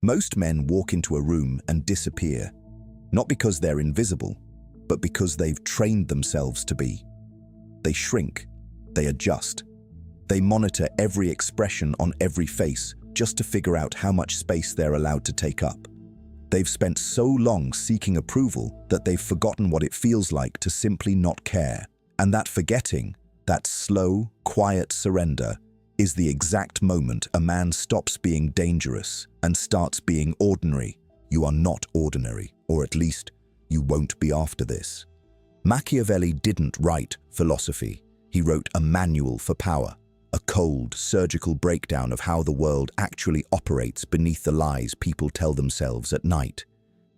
Most men walk into a room and disappear, not because they're invisible, but because they've trained themselves to be. They shrink, they adjust, they monitor every expression on every face just to figure out how much space they're allowed to take up. They've spent so long seeking approval that they've forgotten what it feels like to simply not care. And that forgetting, that slow, quiet surrender, is the exact moment a man stops being dangerous and starts being ordinary. You are not ordinary, or at least you won't be after this. Machiavelli didn't write philosophy. He wrote a manual for power, a cold, surgical breakdown of how the world actually operates beneath the lies people tell themselves at night.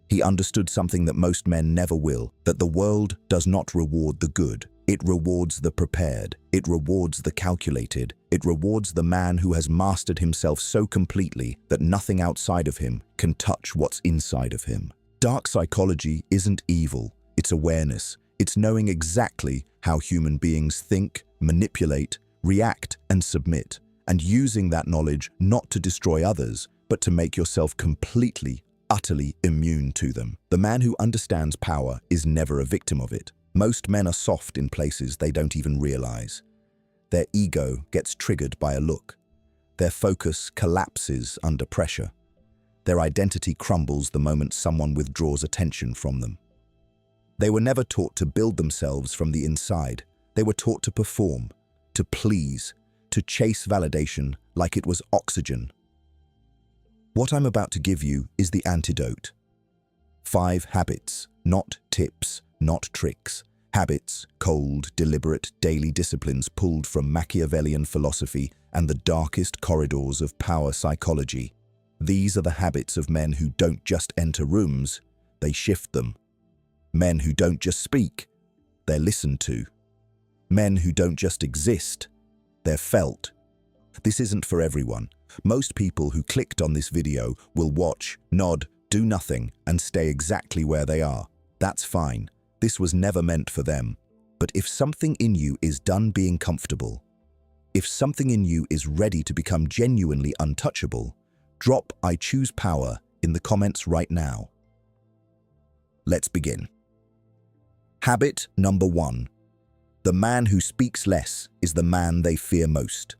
He understood something that most men never will, that the world does not reward the good. It rewards the prepared. It rewards the calculated. It rewards the man who has mastered himself so completely that nothing outside of him can touch what's inside of him. Dark psychology isn't evil. It's awareness. It's knowing exactly how human beings think, manipulate, react, and submit, and using that knowledge not to destroy others, but to make yourself completely, utterly immune to them. The man who understands power is never a victim of it. Most men are soft in places they don't even realize. Their ego gets triggered by a look. Their focus collapses under pressure. Their identity crumbles the moment someone withdraws attention from them. They were never taught to build themselves from the inside. They were taught to perform, to please, to chase validation like it was oxygen. What I'm about to give you is the antidote. 5 habits, not tips, not tricks. Habits, cold, deliberate, daily disciplines pulled from Machiavellian philosophy and the darkest corridors of power psychology. These are the habits of men who don't just enter rooms, they shift them. Men who don't just speak, they're listened to. Men who don't just exist, they're felt. This isn't for everyone. Most people who clicked on this video will watch, nod, do nothing, and stay exactly where they are. That's fine. This was never meant for them. But if something in you is done being comfortable, if something in you is ready to become genuinely untouchable, drop "I choose power" in the comments right now. Let's begin. Habit number 1. The man who speaks less is the man they fear most.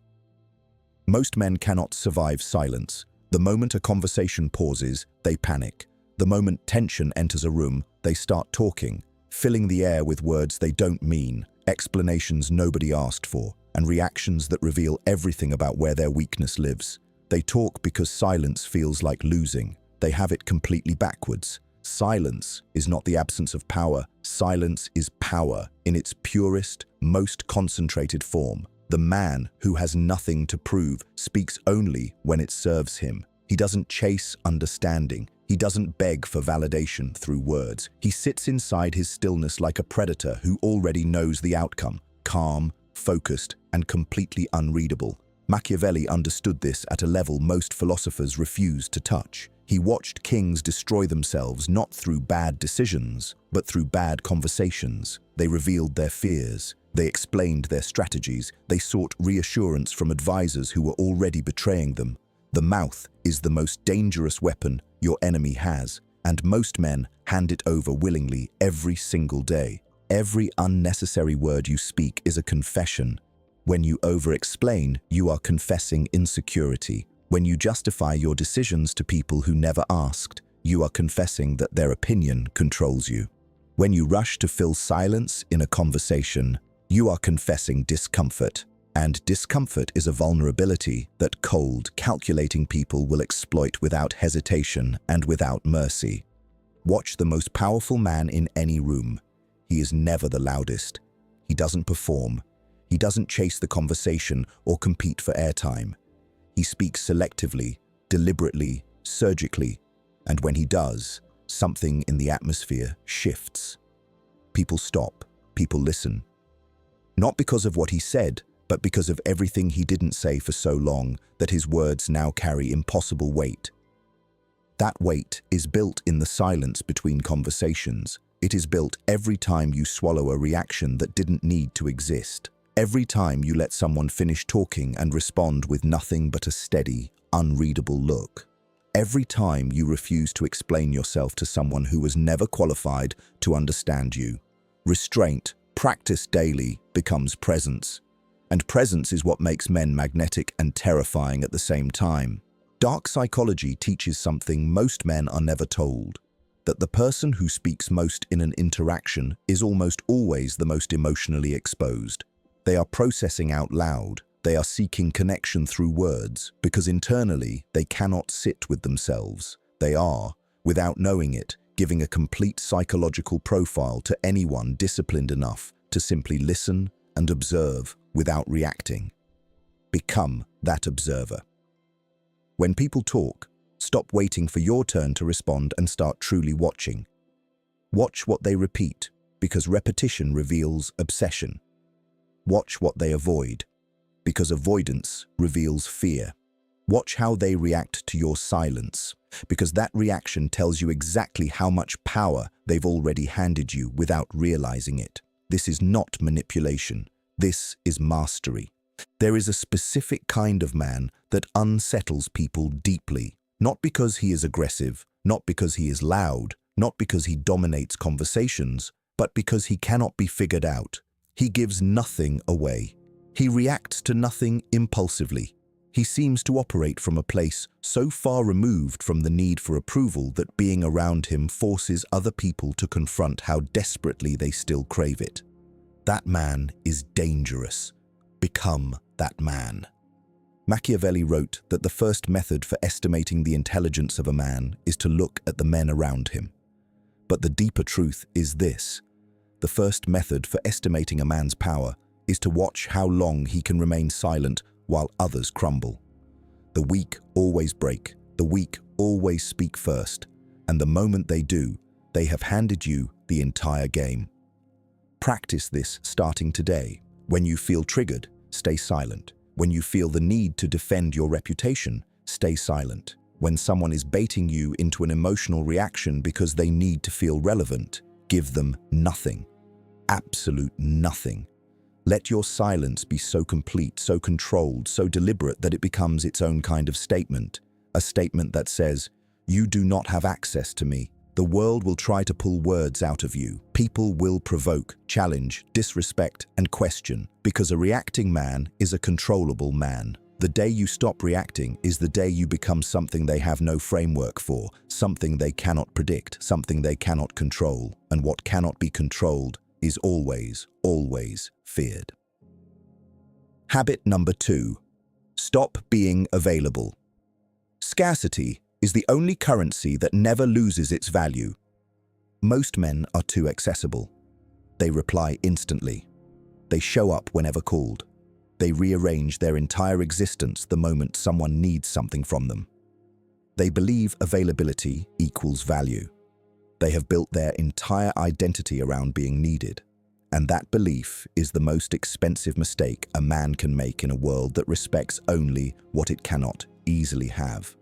Most men cannot survive silence. The moment a conversation pauses, they panic. The moment tension enters a room, they start talking, filling the air with words they don't mean, explanations nobody asked for, and reactions that reveal everything about where their weakness lives. They talk because silence feels like losing. They have it completely backwards. Silence is not the absence of power. Silence is power in its purest, most concentrated form. The man who has nothing to prove speaks only when it serves him. He doesn't chase understanding. He doesn't beg for validation through words. He sits inside his stillness like a predator who already knows the outcome, calm, focused, and completely unreadable. Machiavelli understood this at a level most philosophers refuse to touch. He watched kings destroy themselves not through bad decisions, but through bad conversations. They revealed their fears. They explained their strategies. They sought reassurance from advisors who were already betraying them. The mouth is the most dangerous weapon your enemy has, and most men hand it over willingly every single day. Every unnecessary word you speak is a confession. When you over-explain, you are confessing insecurity. When you justify your decisions to people who never asked, you are confessing that their opinion controls you. When you rush to fill silence in a conversation, you are confessing discomfort. And discomfort is a vulnerability that cold, calculating people will exploit without hesitation and without mercy. Watch the most powerful man in any room. He is never the loudest. He doesn't perform. He doesn't chase the conversation or compete for airtime. He speaks selectively, deliberately, surgically, and when he does, something in the atmosphere shifts. People stop, people listen. Not because of what he said, but because of everything he didn't say for so long that his words now carry impossible weight. That weight is built in the silence between conversations. It is built every time you swallow a reaction that didn't need to exist. Every time you let someone finish talking and respond with nothing but a steady, unreadable look. every time you refuse to explain yourself to someone who was never qualified to understand you. Restraint, practiced daily, becomes presence. And presence is what makes men magnetic and terrifying at the same time. Dark psychology teaches something most men are never told: that the person who speaks most in an interaction is almost always the most emotionally exposed. They are processing out loud. They are seeking connection through words, because internally they cannot sit with themselves. They are, without knowing it, giving a complete psychological profile to anyone disciplined enough to simply listen and observe without reacting. Become that observer. When people talk, stop waiting for your turn to respond and start truly watching. Watch what they repeat, because repetition reveals obsession. Watch what they avoid, because avoidance reveals fear. Watch how they react to your silence, because that reaction tells you exactly how much power they've already handed you without realizing it. This is not manipulation. This is mastery. There is a specific kind of man that unsettles people deeply, not because he is aggressive, not because he is loud, not because he dominates conversations, but because he cannot be figured out. He gives nothing away. He reacts to nothing impulsively. He seems to operate from a place so far removed from the need for approval that being around him forces other people to confront how desperately they still crave it. That man is dangerous. Become that man. Machiavelli wrote that the first method for estimating the intelligence of a man is to look at the men around him. But the deeper truth is this: the first method for estimating a man's power is to watch how long he can remain silent while others crumble. The weak always break, the weak always speak first, and the moment they do, they have handed you the entire game. Practice this starting today. When you feel triggered, stay silent. When you feel the need to defend your reputation, stay silent. When someone is baiting you into an emotional reaction because they need to feel relevant, give them nothing. Absolute nothing. Let your silence be so complete, so controlled, so deliberate that it becomes its own kind of statement. A statement that says, "You do not have access to me. The world will try to pull words out of you. People will provoke, challenge, disrespect, and question, because a reacting man is a controllable man. The day you stop reacting is the day you become something they have no framework for, something they cannot predict, something they cannot control. And what cannot be controlled is always, always feared." Habit number 2. Stop being available. Scarcity is the only currency that never loses its value. Most men are too accessible. They reply instantly. They show up whenever called. They rearrange their entire existence the moment someone needs something from them. They believe availability equals value. They have built their entire identity around being needed. And that belief is the most expensive mistake a man can make in a world that respects only what it cannot easily have.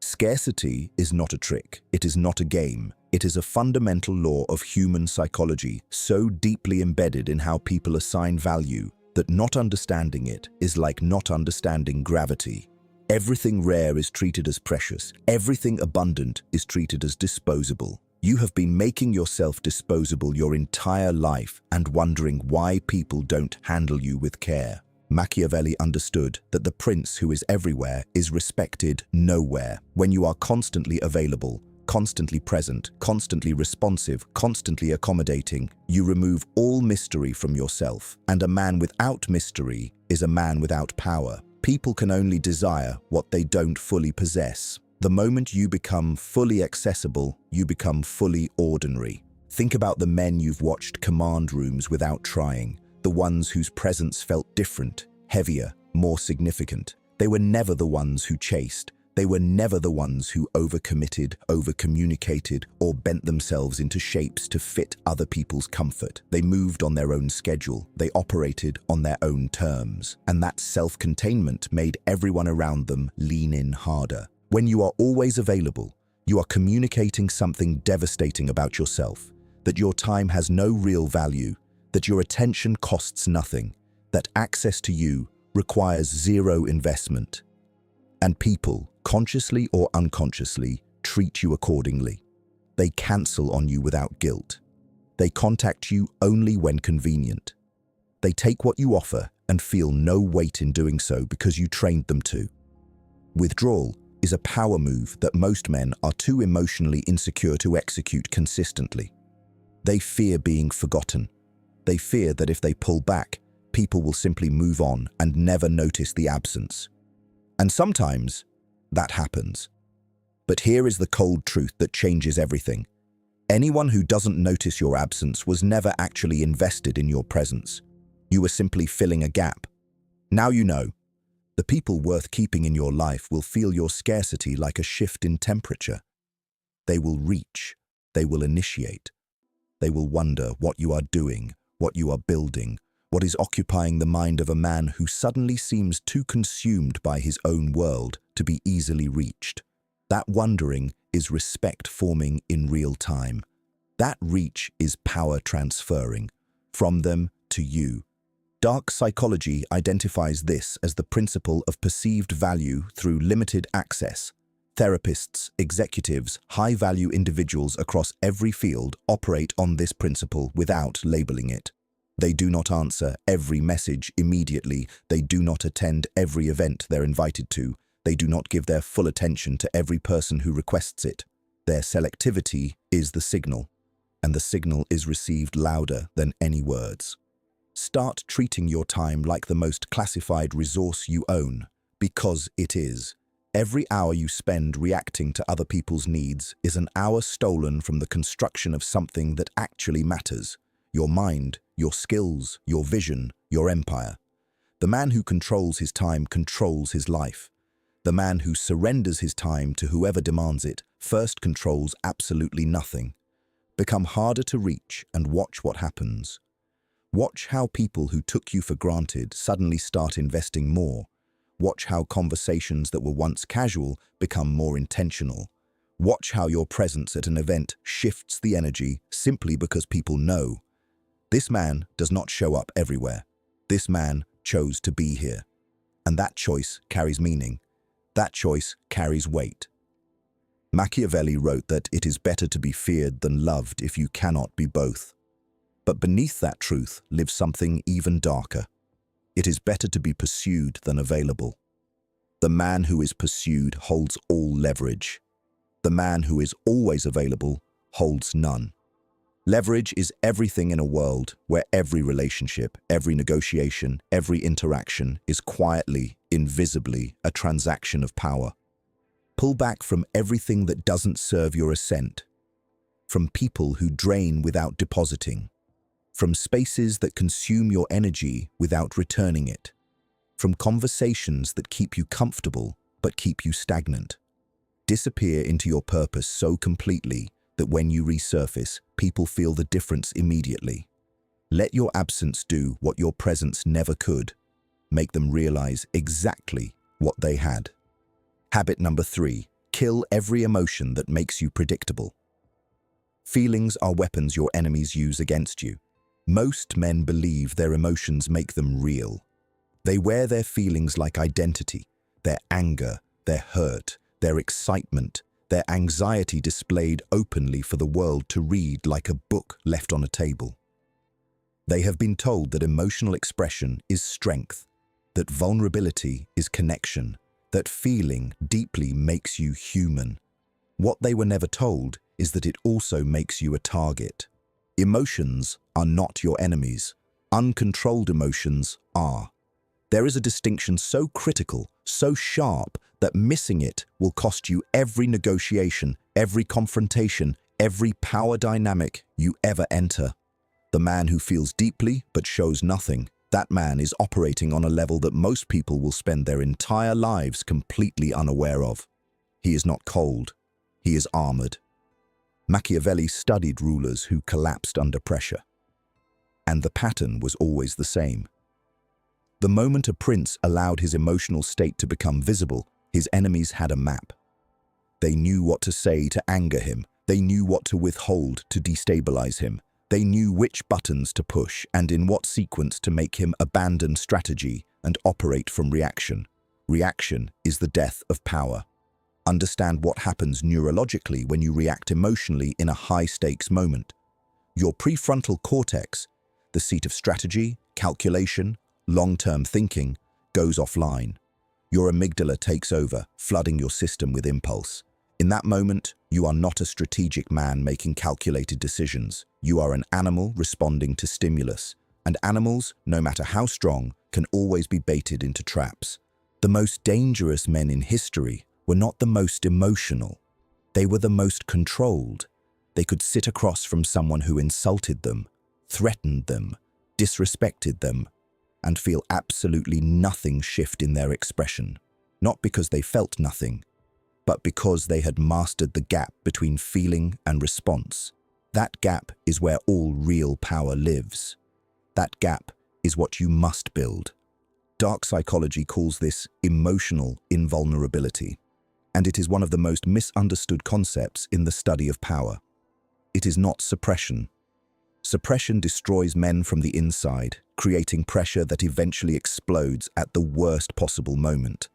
Scarcity is not a trick. It is not a game. It is a fundamental law of human psychology, so deeply embedded in how people assign value that not understanding it is like not understanding gravity. Everything rare is treated as precious. Everything abundant is treated as disposable. You have been making yourself disposable your entire life and wondering why people don't handle you with care. Machiavelli understood that the prince who is everywhere is respected nowhere. When you are constantly available, constantly present, constantly responsive, constantly accommodating, you remove all mystery from yourself. And a man without mystery is a man without power. People can only desire what they don't fully possess. The moment you become fully accessible, you become fully ordinary. Think about the men you've watched command rooms without trying. The ones whose presence felt different, heavier, more significant. They were never the ones who chased. They were never the ones who overcommitted, overcommunicated, or bent themselves into shapes to fit other people's comfort. They moved on their own schedule. They operated on their own terms. And that self-containment made everyone around them lean in harder. When you are always available, you are communicating something devastating about yourself, that your time has no real value, that your attention costs nothing, that access to you requires zero investment. And people consciously or unconsciously, treat you accordingly. They cancel on you without guilt. They contact you only when convenient. They take what you offer and feel no weight in doing so because you trained them to. Withdrawal is a power move that most men are too emotionally insecure to execute consistently. They fear being forgotten. They fear that if they pull back, people will simply move on and never notice the absence. And sometimes that happens. But here is the cold truth that changes everything. Anyone who doesn't notice your absence was never actually invested in your presence. You were simply filling a gap. Now you know. The people worth keeping in your life will feel your scarcity like a shift in temperature. They will reach. They will initiate. They will wonder what you are doing, what you are building, what is occupying the mind of a man who suddenly seems too consumed by his own world to be easily reached. That wondering is respect forming in real time. That reach is power transferring from them to you. Dark psychology identifies this as the principle of perceived value through limited access. Therapists, executives, high-value individuals across every field operate on this principle without labeling it. They do not answer every message immediately. They do not attend every event they're invited to. They do not give their full attention to every person who requests it. Their selectivity is the signal, and the signal is received louder than any words. Start treating your time like the most classified resource you own, because it is. Every hour you spend reacting to other people's needs is an hour stolen from the construction of something that actually matters. Your mind, your skills, your vision, your empire. The man who controls his time controls his life. The man who surrenders his time to whoever demands it first controls absolutely nothing. Become harder to reach and watch what happens. Watch how people who took you for granted suddenly start investing more. Watch how conversations that were once casual become more intentional. Watch how your presence at an event shifts the energy simply because people know. This man does not show up everywhere. This man chose to be here. And that choice carries meaning. That choice carries weight. Machiavelli wrote that it is better to be feared than loved if you cannot be both. But beneath that truth lives something even darker. It is better to be pursued than available. The man who is pursued holds all leverage. The man who is always available holds none. Leverage is everything in a world where every relationship, every negotiation, every interaction is quietly, invisibly a transaction of power. Pull back from everything that doesn't serve your ascent, from people who drain without depositing, from spaces that consume your energy without returning it, from conversations that keep you comfortable but keep you stagnant. Disappear into your purpose so completely that when you resurface, people feel the difference immediately. Let your absence do what your presence never could. Make them realize exactly what they had. Habit number 3, kill every emotion that makes you predictable. Feelings are weapons your enemies use against you. Most men believe their emotions make them real. They wear their feelings like identity, their anger, their hurt, their excitement, their anxiety displayed openly for the world to read like a book left on a table. They have been told that emotional expression is strength, that vulnerability is connection, that feeling deeply makes you human. What they were never told is that it also makes you a target. Emotions are not your enemies. Uncontrolled emotions are. There is a distinction so critical, so sharp, that missing it will cost you every negotiation, every confrontation, every power dynamic you ever enter. The man who feels deeply but shows nothing, that man is operating on a level that most people will spend their entire lives completely unaware of. He is not cold. He is armored. Machiavelli studied rulers who collapsed under pressure. And the pattern was always the same. The moment a prince allowed his emotional state to become visible, his enemies had a map. They knew what to say to anger him. They knew what to withhold to destabilize him. They knew which buttons to push and in what sequence to make him abandon strategy and operate from reaction. Reaction is the death of power. Understand what happens neurologically when you react emotionally in a high-stakes moment. Your prefrontal cortex, the seat of strategy, calculation, long-term thinking, goes offline. Your amygdala takes over, flooding your system with impulse. In that moment, you are not a strategic man making calculated decisions. You are an animal responding to stimulus. And animals, no matter how strong, can always be baited into traps. The most dangerous men in history were not the most emotional. They were the most controlled. They could sit across from someone who insulted them, threatened them, disrespected them, and feel absolutely nothing shift in their expression. Not because they felt nothing, but because they had mastered the gap between feeling and response. That gap is where all real power lives. That gap is what you must build. Dark psychology calls this emotional invulnerability, and it is one of the most misunderstood concepts in the study of power. It is not suppression. Suppression destroys men from the inside, creating pressure that eventually explodes at the worst possible moment.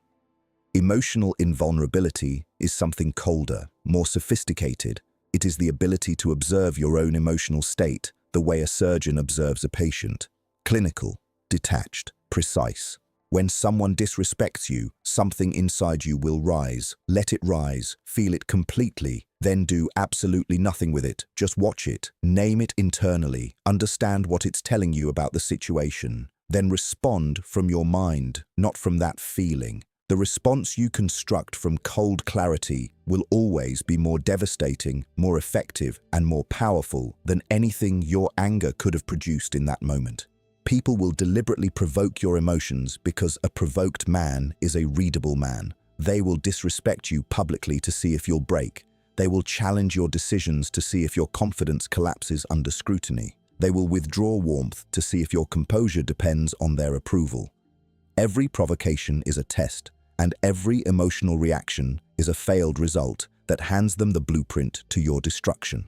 Emotional invulnerability is something colder, more sophisticated. It is the ability to observe your own emotional state the way a surgeon observes a patient. Clinical, detached, precise. When someone disrespects you, something inside you will rise. Let it rise, feel it completely, then do absolutely nothing with it. Just watch it, name it internally, understand what it's telling you about the situation, then respond from your mind, not from that feeling. The response you construct from cold clarity will always be more devastating, more effective, and more powerful than anything your anger could have produced in that moment. People will deliberately provoke your emotions because a provoked man is a readable man. They will disrespect you publicly to see if you'll break. They will challenge your decisions to see if your confidence collapses under scrutiny. They will withdraw warmth to see if your composure depends on their approval. Every provocation is a test, and every emotional reaction is a failed result that hands them the blueprint to your destruction.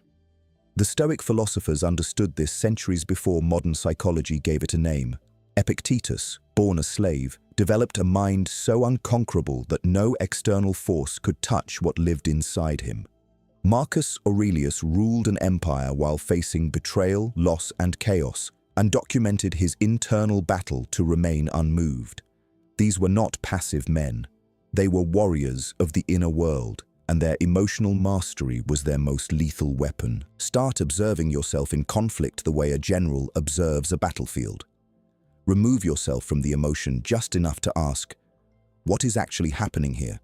The Stoic philosophers understood this centuries before modern psychology gave it a name. Epictetus, born a slave, developed a mind so unconquerable that no external force could touch what lived inside him. Marcus Aurelius ruled an empire while facing betrayal, loss, and chaos, and documented his internal battle to remain unmoved. These were not passive men. They were warriors of the inner world, and their emotional mastery was their most lethal weapon. Start observing yourself in conflict the way a general observes a battlefield. Remove yourself from the emotion just enough to ask, what is actually happening here?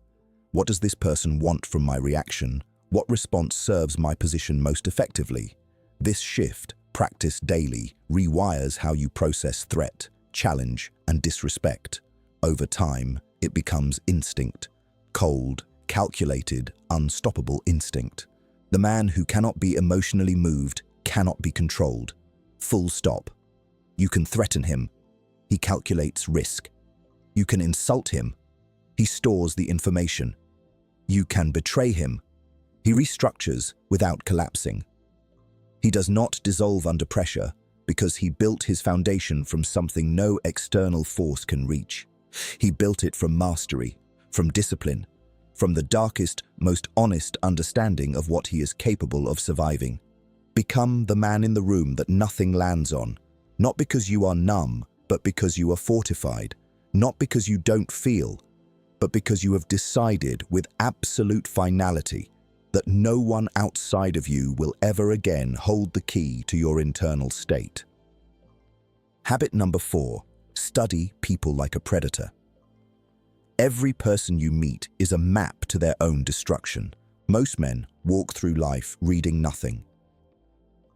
What does this person want from my reaction? What response serves my position most effectively? This shift, practiced daily, rewires how you process threat, challenge, and disrespect. Over time, it becomes instinct, cold, calculated, unstoppable instinct. The man who cannot be emotionally moved cannot be controlled. Full stop. You can threaten him. He calculates risk. You can insult him. He stores the information. You can betray him. He restructures without collapsing. He does not dissolve under pressure because he built his foundation from something no external force can reach. He built it from mastery, from discipline, from the darkest, most honest understanding of what he is capable of surviving. Become the man in the room that nothing lands on, not because you are numb, but because you are fortified, not because you don't feel, but because you have decided with absolute finality that no one outside of you will ever again hold the key to your internal state. Habit number 4, study people like a predator. Every person you meet is a map to their own destruction. Most men walk through life reading nothing.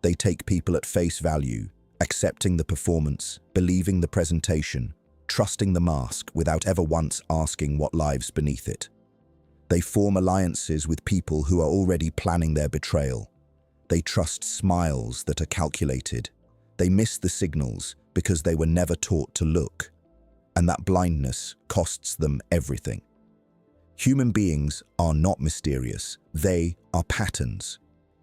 They take people at face value, accepting the performance, believing the presentation, trusting the mask without ever once asking what lies beneath it. They form alliances with people who are already planning their betrayal. They trust smiles that are calculated. They miss the signals because they were never taught to look. And that blindness costs them everything. Human beings are not mysterious. They are patterns.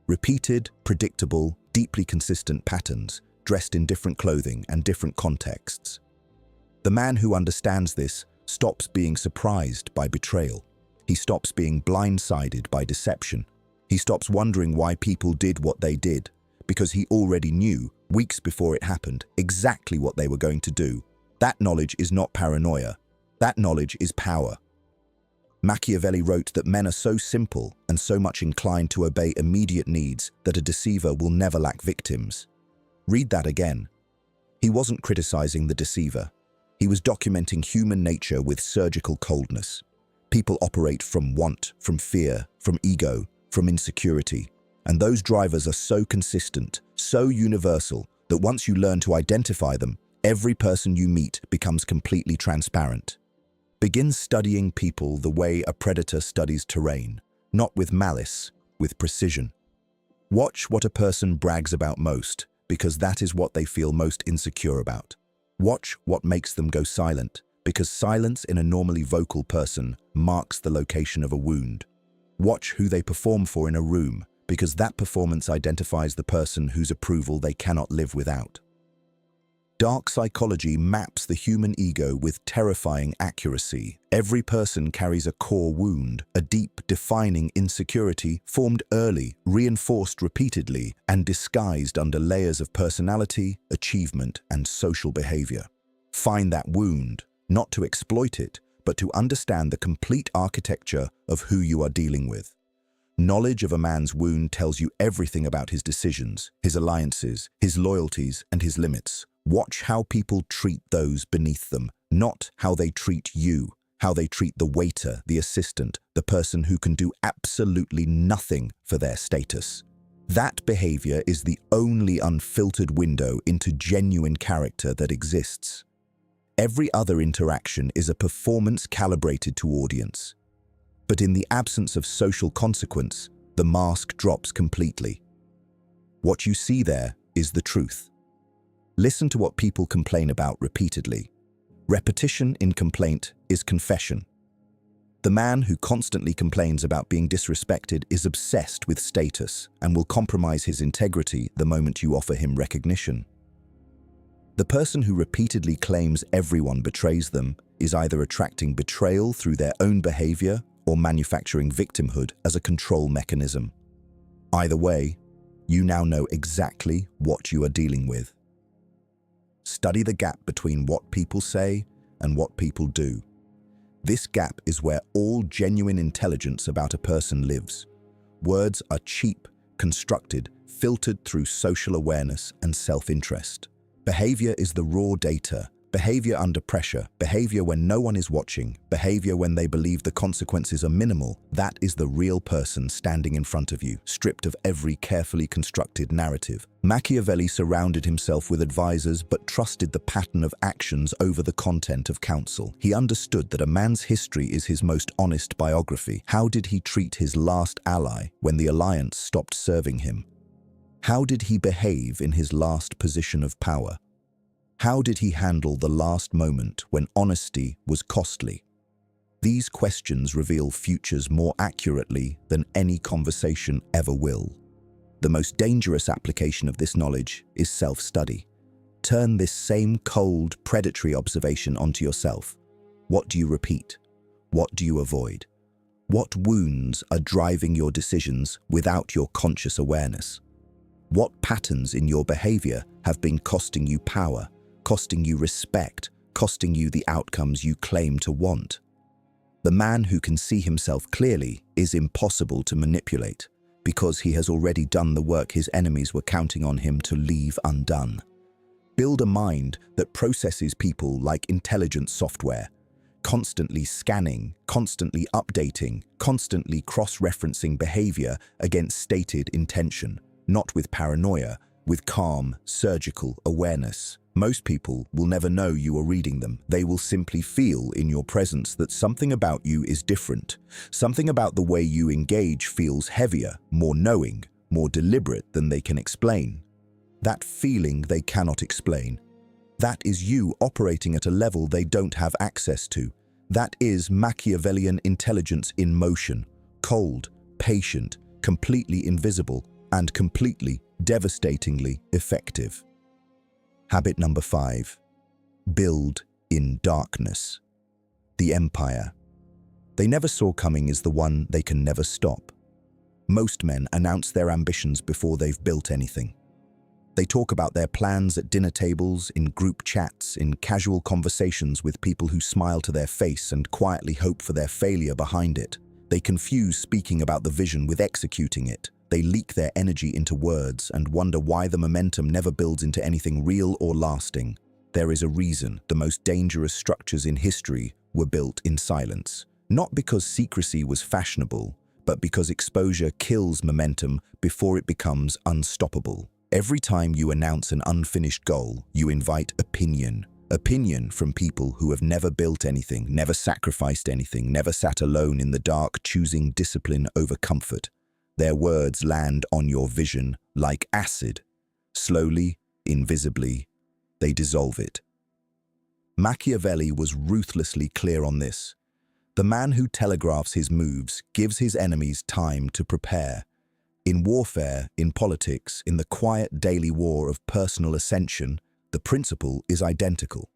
Repeated, predictable, deeply consistent patterns, dressed in different clothing and different contexts. The man who understands this stops being surprised by betrayal. He stops being blindsided by deception. He stops wondering why people did what they did, because he already knew, weeks before it happened, exactly what they were going to do. That knowledge is not paranoia. That knowledge is power. Machiavelli wrote that men are so simple and so much inclined to obey immediate needs that a deceiver will never lack victims. Read that again. He wasn't criticizing the deceiver. He was documenting human nature with surgical coldness. People operate from want, from fear, from ego, from insecurity. And those drivers are so consistent, so universal, that once you learn to identify them, every person you meet becomes completely transparent. Begin studying people the way a predator studies terrain, not with malice, with precision. Watch what a person brags about most, because that is what they feel most insecure about. Watch what makes them go silent, because silence in a normally vocal person marks the location of a wound. Watch who they perform for in a room, because that performance identifies the person whose approval they cannot live without. Dark psychology maps the human ego with terrifying accuracy. Every person carries a core wound, a deep, defining insecurity formed early, reinforced repeatedly, and disguised under layers of personality, achievement, and social behavior. Find that wound, not to exploit it, but to understand the complete architecture of who you are dealing with. Knowledge of a man's wound tells you everything about his decisions, his alliances, his loyalties, and his limits. Watch how people treat those beneath them, not how they treat you, how they treat the waiter, the assistant, the person who can do absolutely nothing for their status. That behavior is the only unfiltered window into genuine character that exists. Every other interaction is a performance calibrated to audience. But in the absence of social consequence, the mask drops completely. What you see there is the truth. Listen to what people complain about repeatedly. Repetition in complaint is confession. The man who constantly complains about being disrespected is obsessed with status and will compromise his integrity the moment you offer him recognition. The person who repeatedly claims everyone betrays them is either attracting betrayal through their own behavior or manufacturing victimhood as a control mechanism. Either way, you now know exactly what you are dealing with. Study the gap between what people say and what people do. This gap is where all genuine intelligence about a person lives. Words are cheap, constructed, filtered through social awareness and self-interest. Behavior is the raw data. Behavior under pressure, behavior when no one is watching, behavior when they believe the consequences are minimal. That is the real person standing in front of you, stripped of every carefully constructed narrative. Machiavelli surrounded himself with advisors but trusted the pattern of actions over the content of counsel. He understood that a man's history is his most honest biography. How did he treat his last ally when the alliance stopped serving him? How did he behave in his last position of power? How did he handle the last moment when honesty was costly? These questions reveal futures more accurately than any conversation ever will. The most dangerous application of this knowledge is self-study. Turn this same cold, predatory observation onto yourself. What do you repeat? What do you avoid? What wounds are driving your decisions without your conscious awareness? What patterns in your behavior have been costing you power, costing you respect, costing you the outcomes you claim to want? The man who can see himself clearly is impossible to manipulate because he has already done the work his enemies were counting on him to leave undone. Build a mind that processes people like intelligent software, constantly scanning, constantly updating, constantly cross-referencing behavior against stated intention, not with paranoia, with calm, surgical awareness. Most people will never know you are reading them. They will simply feel in your presence that something about you is different. Something about the way you engage feels heavier, more knowing, more deliberate than they can explain. That feeling they cannot explain. That is you operating at a level they don't have access to. That is Machiavellian intelligence in motion. Cold, patient, completely invisible, and completely, devastatingly effective. Habit number 5. Build in darkness. The empire. they never saw coming is the one they can never stop. Most men announce their ambitions before they've built anything. They talk about their plans at dinner tables, in group chats, in casual conversations with people who smile to their face and quietly hope for their failure behind it. They confuse speaking about the vision with executing it. They leak their energy into words and wonder why the momentum never builds into anything real or lasting. There is a reason the most dangerous structures in history were built in silence. Not because secrecy was fashionable, but because exposure kills momentum before it becomes unstoppable. Every time you announce an unfinished goal, you invite opinion. Opinion from people who have never built anything, never sacrificed anything, never sat alone in the dark choosing discipline over comfort. Their words land on your vision like acid. Slowly, invisibly, they dissolve it. Machiavelli was ruthlessly clear on this. The man who telegraphs his moves gives his enemies time to prepare. In warfare, in politics, in the quiet daily war of personal ascension, the principle is identical.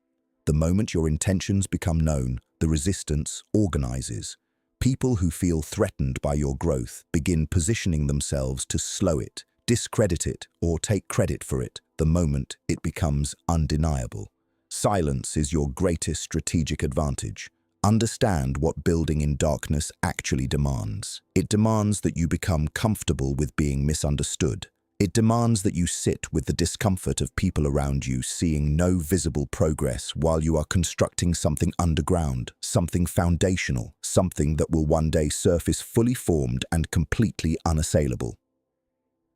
The moment your intentions become known, the resistance organizes. People who feel threatened by your growth begin positioning themselves to slow it, discredit it, or take credit for it the moment it becomes undeniable. Silence is your greatest strategic advantage. Understand what building in darkness actually demands. It demands that you become comfortable with being misunderstood. It demands that you sit with the discomfort of people around you seeing no visible progress while you are constructing something underground, something foundational, something that will one day surface fully formed and completely unassailable.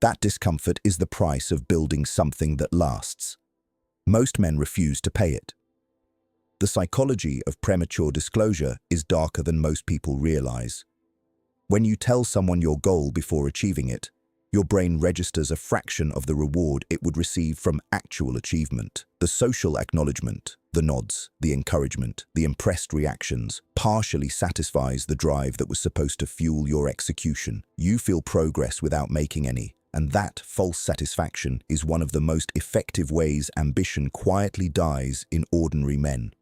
That discomfort is the price of building something that lasts. Most men refuse to pay it. The psychology of premature disclosure is darker than most people realize. When you tell someone your goal before achieving it, your brain registers a fraction of the reward it would receive from actual achievement. The social acknowledgement, the nods, the encouragement, the impressed reactions, partially satisfies the drive that was supposed to fuel your execution. You feel progress without making any, and that false satisfaction is one of the most effective ways ambition quietly dies in ordinary men.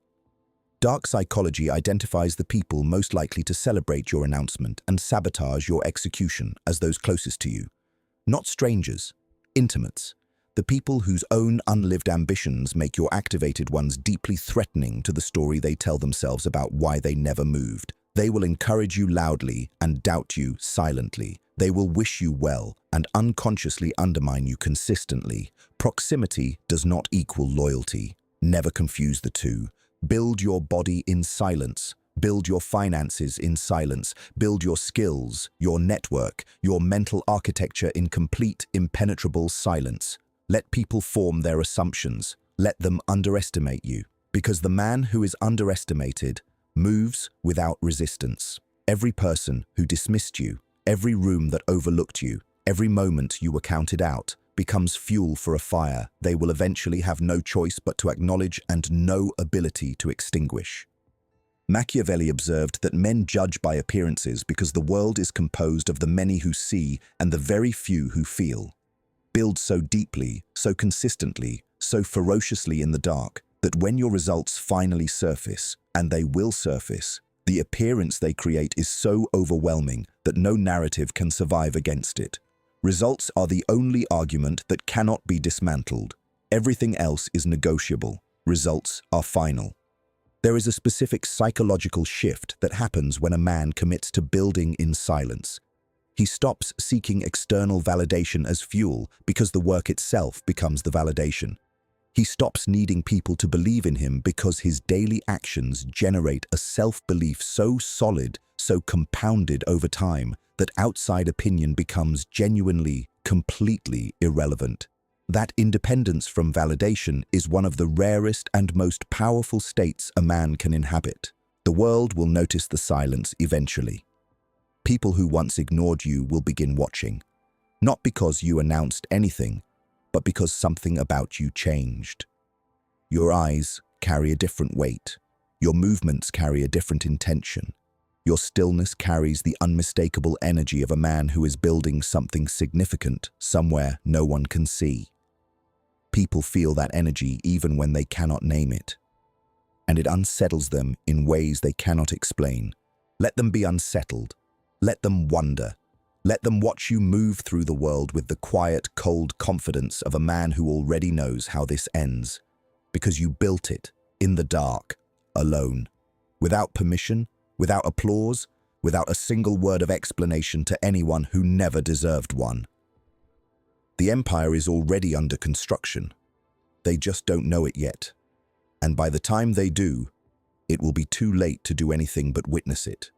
Dark psychology identifies the people most likely to celebrate your announcement and sabotage your execution as those closest to you. Not strangers, intimates, the people whose own unlived ambitions make your activated ones deeply threatening to the story they tell themselves about why they never moved. They will encourage you loudly and doubt you silently. They will wish you well and unconsciously undermine you consistently. Proximity does not equal loyalty. Never confuse the two. Build your body in silence. Build your finances in silence. Build your skills, your network, your mental architecture in complete, impenetrable silence. Let people form their assumptions. Let them underestimate you. Because the man who is underestimated moves without resistance. Every person who dismissed you, every room that overlooked you, every moment you were counted out, becomes fuel for a fire they will eventually have no choice but to acknowledge and no ability to extinguish. Machiavelli observed that men judge by appearances because the world is composed of the many who see and the very few who feel. Build so deeply, so consistently, so ferociously in the dark that when your results finally surface, and they will surface, the appearance they create is so overwhelming that no narrative can survive against it. Results are the only argument that cannot be dismantled. Everything else is negotiable. Results are final. There is a specific psychological shift that happens when a man commits to building in silence. He stops seeking external validation as fuel because the work itself becomes the validation. He stops needing people to believe in him because his daily actions generate a self-belief so solid, so compounded over time, that outside opinion becomes genuinely, completely irrelevant. That independence from validation is one of the rarest and most powerful states a man can inhabit. The world will notice the silence eventually. People who once ignored you will begin watching, not because you announced anything, but because something about you changed. Your eyes carry a different weight. Your movements carry a different intention. Your stillness carries the unmistakable energy of a man who is building something significant somewhere no one can see. People feel that energy even when they cannot name it, and it unsettles them in ways they cannot explain. Let them be unsettled. Let them wonder. Let them watch you move through the world with the quiet, cold confidence of a man who already knows how this ends. Because you built it, in the dark, alone. Without permission, without applause, without a single word of explanation to anyone who never deserved one. The empire is already under construction. They just don't know it yet. And by the time they do, it will be too late to do anything but witness it.